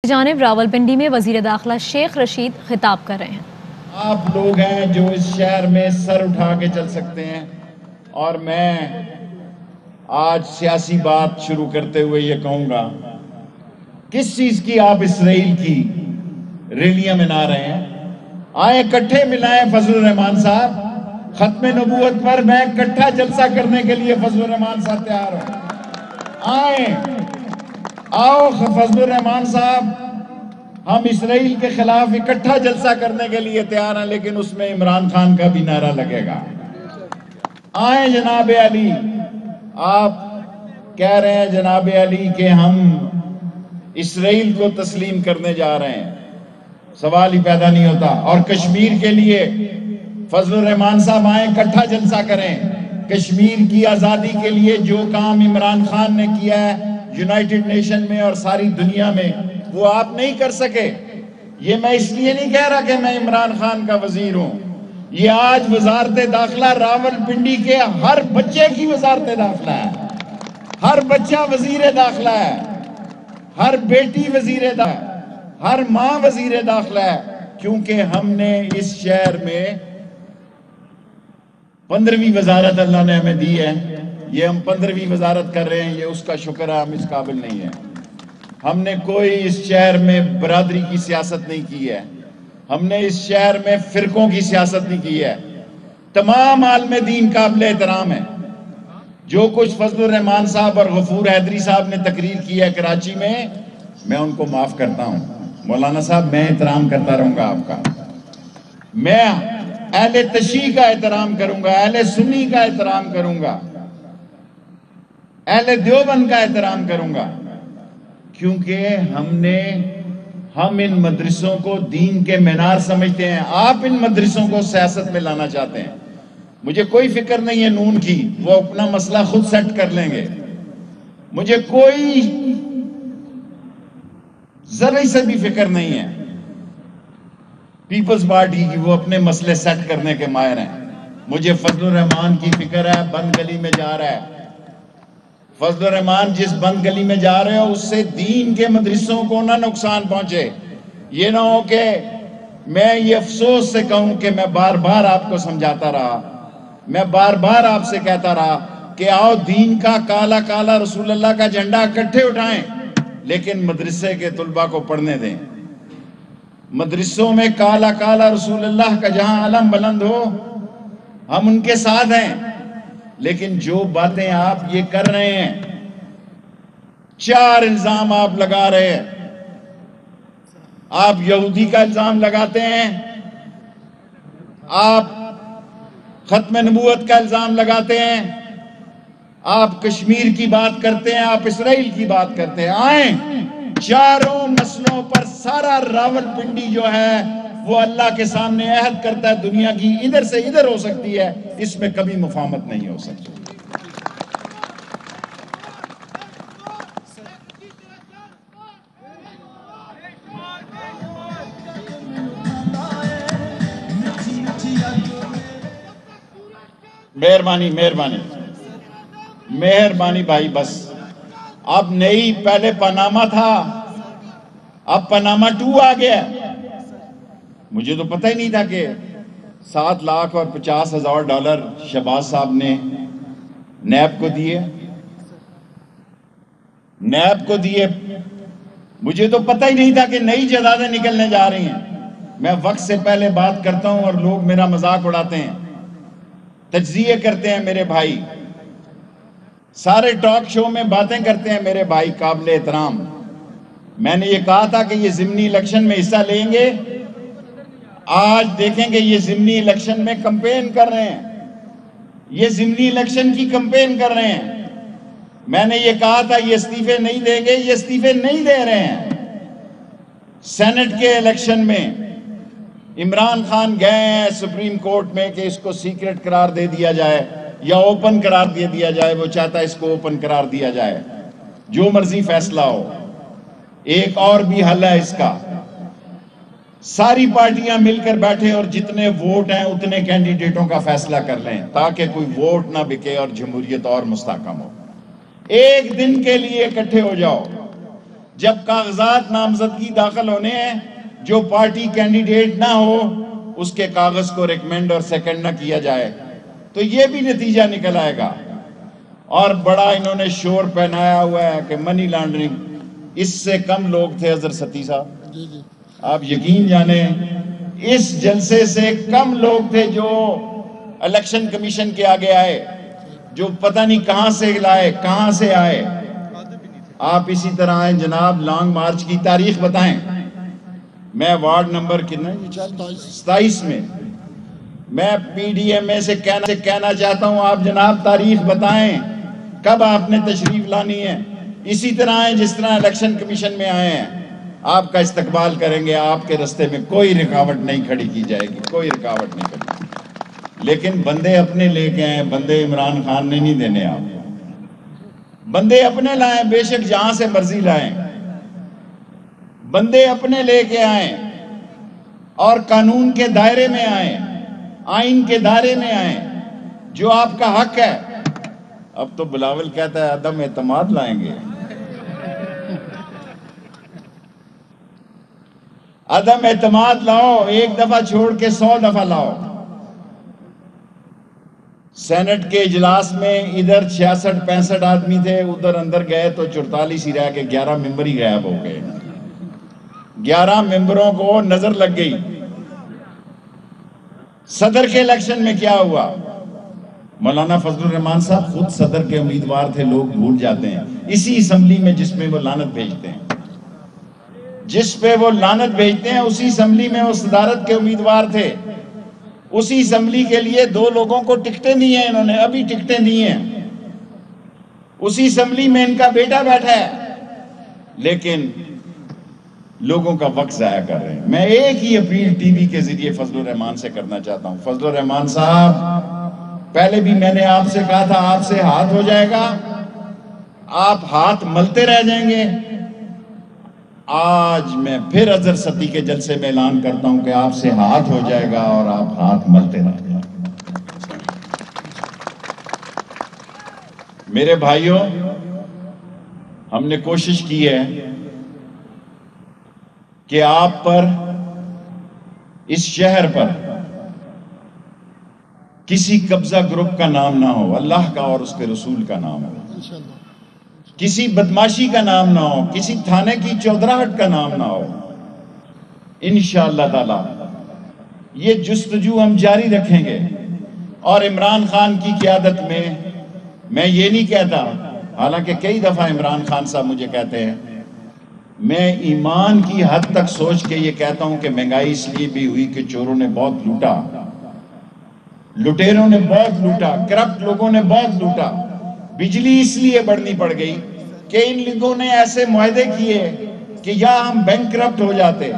جانب راولپنڈی میں وزیر داخلہ شیخ رشید خطاب کر رہے ہیں۔ آپ لوگ ہیں جو اس شہر میں سر اٹھا کے چل سکتے ہیں، اور میں آج سیاسی بات شروع کرتے ہوئے یہ کہوں گا، کس چیز کی آپ اسرائیل کی ریلیاں منا رہے ہیں؟ آئیں اکٹھے ملائیں فضل الرحمان صاحب، ختم نبوت پر میں اکٹھا جلسہ کرنے کے لیے فضل الرحمان صاحب تیار ہوں۔ آؤ فضل الرحمان صاحب، ہم اسرائیل کے خلاف اکٹھا جلسہ کرنے کے لیے تیار ہیں، لیکن اس میں عمران خان کا بھی نعرہ لگے گا۔ آئیں جناب علی، آپ کہہ رہے ہیں جناب علی کہ ہم اسرائیل کو تسلیم کرنے جا رہے ہیں، سوال ہی پیدا نہیں ہوتا۔ اور کشمیر کے لیے فضل الرحمان صاحب آئیں اکٹھا جلسہ کریں۔ کشمیر کی آزادی کے لیے جو کام عمران خان نے کیا ہے یونائٹڈ نیشن میں اور ساری دنیا میں، وہ آپ نہیں کر سکے۔ یہ میں اس لیے نہیں کہہ رہا کہ میں عمران خان کا وزیر ہوں، یہ آج وزارت داخلہ راولپنڈی کے ہر بچے کی وزارت داخلہ ہے، ہر بچہ وزیر داخلہ ہے، ہر بیٹی وزیر داخلہ ہے، ہر ماں وزیر داخلہ ہے، کیونکہ ہم نے اس شہر میں 15ویں وزارت اللہ نے ہمیں دی ہے۔ یہ ہم 15ویں وزارت کر رہے ہیں، یہ اس کا شکر ہے، ہم اس قابل نہیں ہیں۔ ہم نے کوئی اس شہر میں برادری کی سیاست نہیں کی ہے، ہم نے اس شہر میں فرقوں کی سیاست نہیں کی ہے۔ تمام عالم دین قابل احترام ہے۔ جو کچھ فضل الرحمان صاحب اور غفور حیدری صاحب نے تقریر کی ہے کراچی میں ان کو معاف کرتا ہوں۔ مولانا صاحب، میں احترام کرتا رہوں گا آپ کا، میں اہل تشیع کا احترام کروں گا، اہل سنی کا احترام کروں گا، اہل دیوبند کا احترام کروں گا، کیونکہ ہم ان مدرسوں کو دین کے مینار سمجھتے ہیں۔ آپ ان مدرسوں کو سیاست میں لانا چاہتے ہیں۔ مجھے کوئی فکر نہیں ہے نون کی، وہ اپنا مسئلہ خود سیٹ کر لیں گے۔ مجھے کوئی ذرا سے بھی فکر نہیں ہے پیپلز پارٹی کی، وہ اپنے مسئلے سیٹ کرنے کے ماہر ہیں۔ مجھے فضل الرحمان کی فکر ہے، بند گلی میں جا رہا ہے۔ فضل الرحمان جس بند گلی میں جا رہے ہو، اس سے دین کے مدرسوں کو نہ نقصان پہنچے۔ یہ نہ ہو کہ میں یہ افسوس سے کہوں کہ میں بار بار آپ کو سمجھاتا رہا، میں بار بار آپ سے کہتا رہا کہ آؤ دین کا کالا کالا رسول اللہ کا جھنڈا اکٹھے اٹھائیں، لیکن مدرسے کے طلباء کو پڑھنے دیں۔ مدرسوں میں کالا کالا رسول اللہ کا جہاں علم بلند ہو، ہم ان کے ساتھ ہیں۔ لیکن جو باتیں آپ یہ کر رہے ہیں، 4 الزام آپ لگا رہے ہیں۔ آپ یہودی کا الزام لگاتے ہیں، آپ ختم نبوت کا الزام لگاتے ہیں، آپ کشمیر کی بات کرتے ہیں، آپ اسرائیل کی بات کرتے ہیں۔ آئیں، چاروں مسئلوں پر سارا راولپنڈی جو ہے وہ اللہ کے سامنے عہد کرتا ہے، دنیا کی ادھر سے ادھر ہو سکتی ہے، اس میں کبھی مفاہمت نہیں ہو سکتی۔ مہربانی مہربانی مہربانی بھائی، بس اب نئی، پہلے پاناما تھا، اب پاناما 2 آ گیا۔ مجھے تو پتہ ہی نہیں تھا کہ $7,50,000 شہباز صاحب نے نیب کو دیے۔ مجھے تو پتہ ہی نہیں تھا کہ نئی جائیدادیں نکلنے جا رہی ہیں۔ میں وقت سے پہلے بات کرتا ہوں اور لوگ میرا مذاق اڑاتے ہیں، تجزیے کرتے ہیں میرے بھائی، سارے ٹاک شو میں باتیں کرتے ہیں میرے بھائی قابل احترام۔ میں نے یہ کہا تھا کہ یہ ضمنی الیکشن میں حصہ لیں گے، آج دیکھیں کہ یہ ضمنی الیکشن میں کمپین کر رہے ہیں، یہ ضمنی الیکشن کی کمپین کر رہے ہیں۔ میں نے یہ کہا تھا یہ استعفے نہیں دیں گے، یہ استعفے نہیں دے رہے ہیں۔ سینٹ کے الیکشن میں عمران خان گئے ہیں سپریم کورٹ میں کہ اس کو سیکرٹ قرار دے دیا جائے یا اوپن قرار دے دیا جائے۔ وہ چاہتا ہے اس کو اوپن قرار دیا جائے، جو مرضی فیصلہ ہو۔ ایک اور بھی حل ہے اس کا، ساری پارٹیاں مل کر بیٹھے اور جتنے ووٹ ہیں اتنے کینڈیڈیٹوں کا فیصلہ کر لیں، تاکہ کوئی ووٹ نہ بکے اور جمہوریت اور مستحکم ہو۔ ایک دن کے لیے اکٹھے ہو جاؤ، جب کاغذات نامزدگی داخل ہونے ہیں، جو پارٹی کینڈیڈیٹ نہ ہو اس کے کاغذ کو ریکمینڈ اور سیکنڈ نہ کیا جائے، تو یہ بھی نتیجہ نکل آئے گا۔ اور بڑا انہوں نے شور پہنایا ہوا ہے کہ منی لانڈرنگ، اس سے کم لوگ تھے اظہر ستی صاحب، آپ یقین جانیں اس جلسے سے کم لوگ تھے جو الیکشن کمیشن کے آگے آئے، جو پتہ نہیں کہاں سے لائے، کہاں سے آئے۔ آپ اسی طرح آئیں جناب، لانگ مارچ کی تاریخ بتائیں۔ میں وارڈ نمبر کتنا 27 میں میں پی ڈی ایم اے سے کہنا چاہتا ہوں، آپ جناب تاریخ بتائیں کب آپ نے تشریف لانی ہے۔ اسی طرح آئیں جس طرح الیکشن کمیشن میں آئے ہیں، آپ کا استقبال کریں گے، آپ کے رستے میں کوئی رکاوٹ نہیں کھڑی کی جائے گی، کوئی رکاوٹ نہیں کھڑی۔ لیکن بندے اپنے لے کے آئیں، بندے عمران خان نے نہیں دینے، آپ بندے اپنے لائیں، بے شک جہاں سے مرضی لائیں، بندے اپنے لے کے آئیں اور قانون کے دائرے میں آئیں، آئین کے دائرے میں آئیں، جو آپ کا حق ہے۔ اب تو بلاول کہتا ہے عدم اعتماد لائیں گے، عدم اعتماد لاؤ، ایک دفعہ چھوڑ کے 100 دفعہ لاؤ۔ سینٹ کے اجلاس میں ادھر 66-65 آدمی تھے، ادھر اندر گئے تو 44 ہی رہ کے 11 ممبر ہی غائب ہو گئے۔ 11 ممبروں کو نظر لگ گئی۔ صدر کے الیکشن میں کیا ہوا؟ مولانا فضل الرحمان صاحب خود صدر کے امیدوار تھے، لوگ بھول جاتے ہیں، اسی اسمبلی میں جس میں وہ لعنت بھیجتے ہیں، جس پہ وہ لعنت بھیجتے ہیں اسی اسمبلی میں وہ صدارت کے امیدوار تھے۔ اسی اسمبلی کے لیے 2 لوگوں کو ٹکٹیں دی ہیں، انہوں نے ابھی ٹکٹیں دی ہیں، اسی اسمبلی میں ان کا بیٹا بیٹھا ہے، لیکن لوگوں کا وقت ضائع کر رہے ہیں۔ میں ایک ہی اپیل ٹی وی کے ذریعے فضل الرحمان سے کرنا چاہتا ہوں، فضل الرحمان صاحب، پہلے بھی میں نے آپ سے کہا تھا آپ سے ہاتھ ہو جائے گا، آپ ہاتھ ملتے رہ جائیں گے۔ آج میں پھر اظہر ستی کے جلسے میں اعلان کرتا ہوں کہ آپ سے ہاتھ ہو جائے گا اور آپ ہاتھ ملتے رہ جائیں گے۔ میرے بھائیوں، ہم نے کوشش کی ہے کہ آپ پر، اس شہر پر کسی قبضہ گروپ کا نام نہ ہو، اللہ کا اور اس کے رسول کا نام ہو، کسی بدماشی کا نام نہ ہو، کسی تھانے کی چودراہٹ کا نام نہ ہو۔ انشاءاللہ تعالی یہ جستجو ہم جاری رکھیں گے، اور عمران خان کی قیادت میں یہ نہیں کہتا، حالانکہ کئی دفعہ عمران خان صاحب مجھے کہتے ہیں، میں ایمان کی حد تک سوچ کے یہ کہتا ہوں کہ مہنگائی اس لیے بھی ہوئی کہ چوروں نے بہت لوٹا، لٹیروں نے بہت لوٹا، کرپٹ لوگوں نے بہت لوٹا۔ بجلی اس لیے بڑھنی پڑ گئی کہ ان لوگوں نے ایسے معاہدے کیے کہ یا ہم بینک کرپٹ ہو جاتے،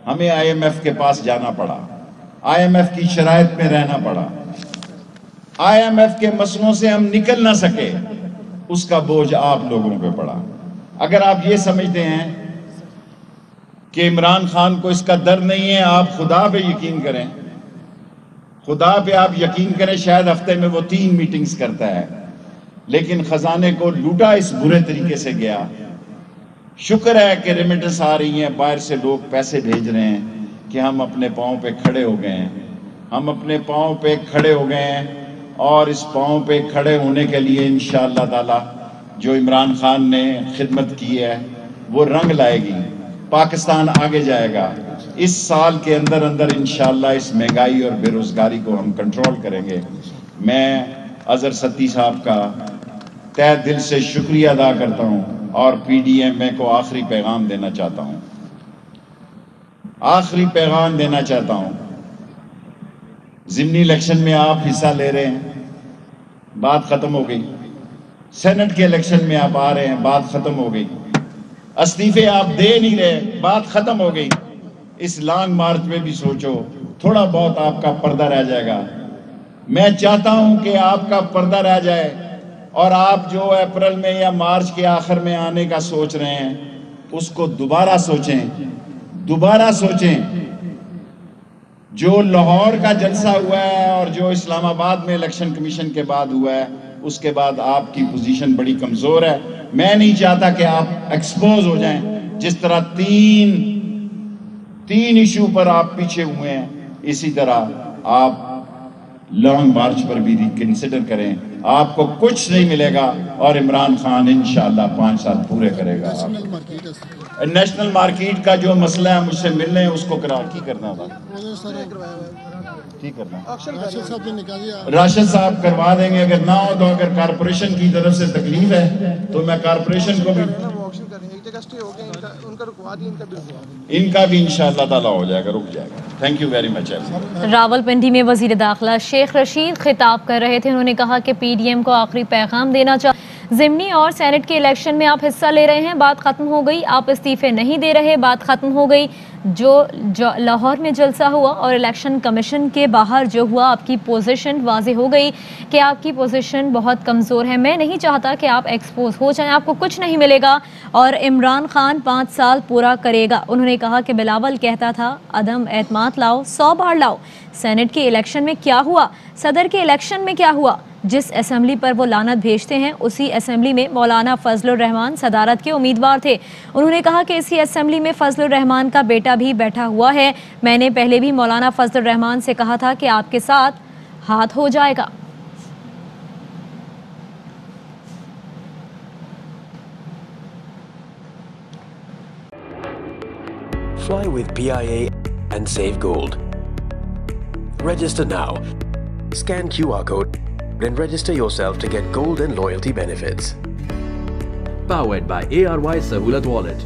ہمیں آئی ایم ایف کے پاس جانا پڑا، آئی ایم ایف کی شرائط میں رہنا پڑا، آئی ایم ایف کے مسئلوں سے ہم نکل نہ سکے، اس کا بوجھ آپ لوگوں پہ پڑا۔ اگر آپ یہ سمجھتے ہیں کہ عمران خان کو اس کا درد نہیں ہے، آپ خدا پہ یقین کریں، خدا پہ آپ یقین کریں، شاید ہفتے میں وہ 3 میٹنگز کرتا ہے، لیکن خزانے کو لوٹا اس برے طریقے سے گیا۔ شکر ہے کہ ریمیٹنس آ رہی ہیں، باہر سے لوگ پیسے بھیج رہے ہیں کہ ہم اپنے پاؤں پہ کھڑے ہو گئے ہیں، ہم اپنے پاؤں پہ کھڑے ہو گئے ہیں، اور اس پاؤں پہ کھڑے ہونے کے لیے انشاءاللہ تعالی جو عمران خان نے خدمت کی ہے وہ رنگ لائے گی، پاکستان آگے جائے گا۔ اس سال کے اندر انشاءاللہ اس مہنگائی اور بے روزگاری کو ہم کنٹرول کریں گے۔ میں اظہر ستی صاحب کا تہ دل سے شکریہ ادا کرتا ہوں، اور پی ڈی ایم اے کو آخری پیغام دینا چاہتا ہوں، آخری پیغام دینا چاہتا ہوں۔ ضمنی الیکشن میں آپ حصہ لے رہے ہیں، بات ختم ہو گئی۔ سینٹ کے الیکشن میں آپ آ رہے ہیں، بات ختم ہو گئی۔ استعفے آپ دے نہیں رہے، بات ختم ہو گئی۔ اس لانگ مارچ میں بھی سوچو، تھوڑا بہت آپ کا پردہ رہ جائے گا۔ میں چاہتا ہوں کہ آپ کا پردہ رہ جائے، اور آپ جو اپریل میں یا مارچ کے آخر میں آنے کا سوچ رہے ہیں اس کو دوبارہ سوچیں، دوبارہ سوچیں۔ جو لاہور کا جلسہ ہوا ہے اور جو اسلام آباد میں الیکشن کمیشن کے بعد ہوا ہے، اس کے بعد آپ کی پوزیشن بڑی کمزور ہے۔ میں نہیں چاہتا کہ آپ ایکسپوز ہو جائیں. جس طرح تین ایشو پر آپ پیچھے ہوئے ہیں, اسی طرح آپ لانگ مارچ پر بھی ریکنسیڈر کریں. آپ کو کچھ نہیں ملے گا اور عمران خان انشاءاللہ 5 سال پورے کرے گا. نیشنل مارکیٹ کا جو مسئلہ ہے مجھ سے مل رہے ہیں, اس کو کی کرنا تھا, ٹھیک کرنا. راشد صاحب کروا دیں گے. اگر نہ ہو تو اگر کارپوریشن کی طرف سے تکلیف ہے تو میں کارپوریشن کو بھی, ان کا بھی انشاءاللہ تعالیٰ ہو جائے گا, رک جائے گا. Thank you very much. Rawalpindi میں وزیر داخلہ شیخ رشید خطاب کر رہے تھے. انہوں نے کہا کہ پی ڈی ایم کو آخری پیغام دینا چاہتے. ضمنی اور سینٹ کے الیکشن میں آپ حصہ لے رہے ہیں, بات ختم ہو گئی. آپ استعفے نہیں دے رہے, بات ختم ہو گئی. جو لاہور میں جلسہ ہوا اور الیکشن کمیشن کے باہر جو ہوا, آپ کی پوزیشن واضح ہو گئی کہ آپ کی پوزیشن بہت کمزور ہے. میں نہیں چاہتا کہ آپ ایکسپوز ہو جائیں, آپ کو کچھ نہیں ملے گا اور عمران خان 5 سال پورا کرے گا. انہوں نے کہا کہ بلاول کہتا تھا عدم اعتماد لاؤ 100 بار لاؤ. سینٹ کے الیکشن میں کیا ہوا, صدر کے الیکشن میں کیا ہوا؟ جس اسمبلی پر وہ لعنت بھیجتے ہیں اسی اسمبلی میں مولانا فضل الرحمان صدارت کے امیدوار تھے. انہوں نے کہا کہ اسی اسمبلی میں فضل الرحمان کا بیٹا بھی بیٹھا ہوا ہے. میں نے پہلے بھی مولانا فضل الرحمان سے کہا تھا کہ آپ کے ساتھ ہاتھ ہو جائے گا. Fly with PIA and save gold. Register now. Scan QR code and register yourself to get gold and loyalty benefits. Powered by ARY Sahulat Wallet.